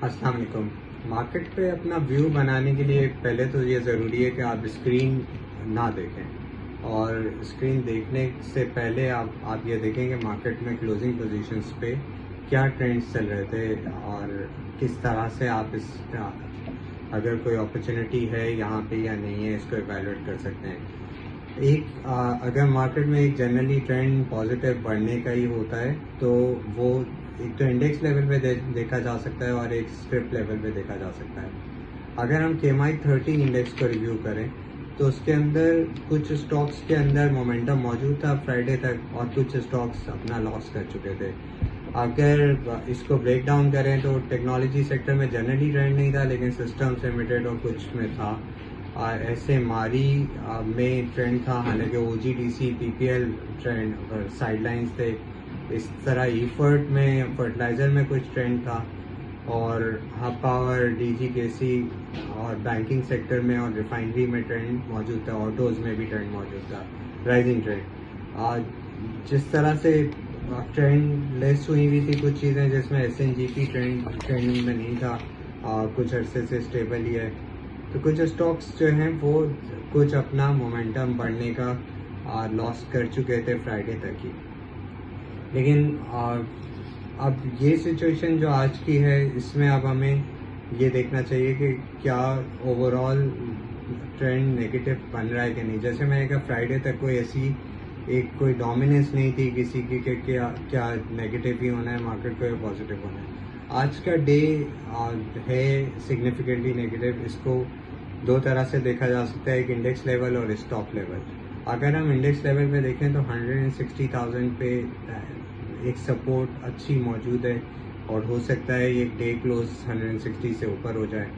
अस्सलाम वालेकुम। मार्केट पे अपना व्यू बनाने के लिए पहले तो ये ज़रूरी है कि आप स्क्रीन ना देखें, और स्क्रीन देखने से पहले आप ये देखें कि मार्केट में क्लोजिंग पोजीशंस पे क्या ट्रेंड्स चल रहे थे और किस तरह से आप अगर कोई अपॉर्चुनिटी है यहाँ पे या नहीं है, इसको इवैल्यूएट कर सकते हैं। अगर मार्केट में एक जनरली ट्रेंड पॉजिटिव बढ़ने का ही होता है तो वो एक तो इंडेक्स लेवल पे देखा जा सकता है और एक स्ट्रिप लेवल पे देखा जा सकता है। अगर हम केएमआई 30 इंडेक्स को रिव्यू करें तो उसके अंदर कुछ स्टॉक्स के अंदर मोमेंटम मौजूद था फ्राइडे तक, और कुछ स्टॉक्स अपना लॉस कर चुके थे। अगर इसको ब्रेक डाउन करें तो टेक्नोलॉजी सेक्टर में जनरली ट्रेंड नहीं था, लेकिन सिस्टम्स लिमिटेड और कुछ में था। ऐसे मारी में ट्रेंड था, हालांकि ओजीडीसी पीपीएल ट्रेंड और साइडलाइंस थे। इस तरह ईफर्ट में फर्टिलाइज़र में कुछ ट्रेंड था, और हब पावर, डीजीकेसी और बैंकिंग सेक्टर में और रिफाइनरी में ट्रेंड मौजूद था। ऑटोज़ में भी ट्रेंड मौजूद था, राइजिंग ट्रेंड। जिस तरह से ट्रेंड लेस हुई हुई थी कुछ चीज़ें जिसमें एसएनजीपी ट्रेंडिंग में नहीं था, कुछ अरसे से स्टेबल ही है। तो कुछ स्टॉक्स जो हैं वो कुछ अपना मोमेंटम बढ़ने का लॉस कर चुके थे फ्राइडे तक ही। लेकिन अब ये सिचुएशन जो आज की है, इसमें अब हमें ये देखना चाहिए कि क्या ओवरऑल ट्रेंड नेगेटिव बन रहा है कि नहीं। जैसे मैंने कहा, फ्राइडे तक कोई ऐसी कोई डोमिनेंस नहीं थी किसी की कि क्या नेगेटिव ही होना है मार्केट को या पॉजिटिव होना है। आज का डे है सिग्निफिकेंटली नेगेटिव। इसको दो तरह से देखा जा सकता है, एक इंडेक्स लेवल और स्टॉक लेवल। अगर हम इंडेक्स लेवल पे देखें तो 160,000 पे एक सपोर्ट अच्छी मौजूद है, और हो सकता है ये डे क्लोज 160 से ऊपर हो जाए।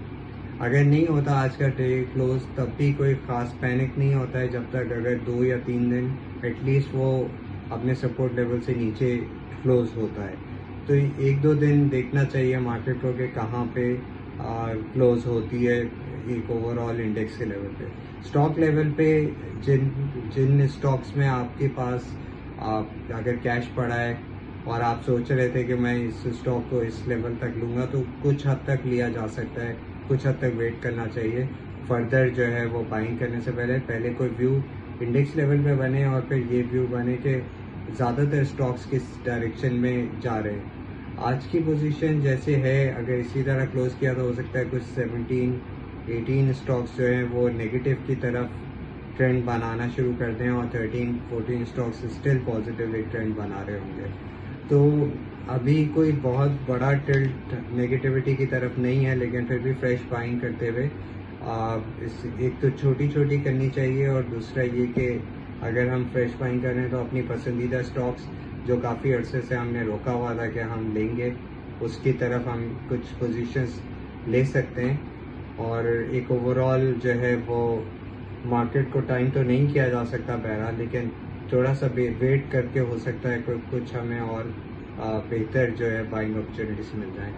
अगर नहीं होता आज का डे क्लोज, तब भी कोई ख़ास पैनिक नहीं होता है जब तक अगर 2 या 3 दिन एटलीस्ट वो अपने सपोर्ट लेवल से नीचे क्लोज होता है। तो 1-2 दिन देखना चाहिए मार्केट को कि कहाँ पे क्लोज होती है एक ओवरऑल इंडेक्स के लेवल पे। स्टॉक लेवल पे जिन स्टॉक्स में आपके पास अगर कैश पड़ा है और आप सोच रहे थे कि मैं इस स्टॉक को इस लेवल तक लूँगा, तो कुछ हद तक लिया जा सकता है, कुछ हद तक वेट करना चाहिए। फर्दर जो है वो बाइंग करने से पहले कोई व्यू इंडेक्स लेवल पे बने, और फिर ये व्यू बने कि ज़्यादातर स्टॉक्स किस डायरेक्शन में जा रहे हैं। आज की पोजीशन जैसे है, अगर इसी तरह क्लोज किया तो हो सकता है कुछ 17-18 स्टॉक्स जो हैं वो नेगेटिव की तरफ ट्रेंड बनाना शुरू कर दें, और 13-14 स्टॉक्स स्टिल पॉजिटिव एक ट्रेंड बना रहे होंगे। तो अभी कोई बहुत बड़ा टिल्ट नेगेटिविटी की तरफ नहीं है, लेकिन फिर भी फ्रेश बाइंग करते हुए एक तो छोटी छोटी करनी चाहिए, और दूसरा ये कि अगर हम फ्रेश बाइंग कर रहे हैं तो अपनी पसंदीदा स्टॉक्स जो काफ़ी अरसे से हमने रोका हुआ था कि हम लेंगे, उसकी तरफ हम कुछ पोजीशंस ले सकते हैं। और एक ओवरऑल जो है वो मार्केट को टाइम तो नहीं किया जा सकता बहरहाल, लेकिन थोड़ा सा वेट करके हो सकता है कुछ हमें और बेहतर जो है बाइंग अपॉर्चुनिटीज मिल जाए।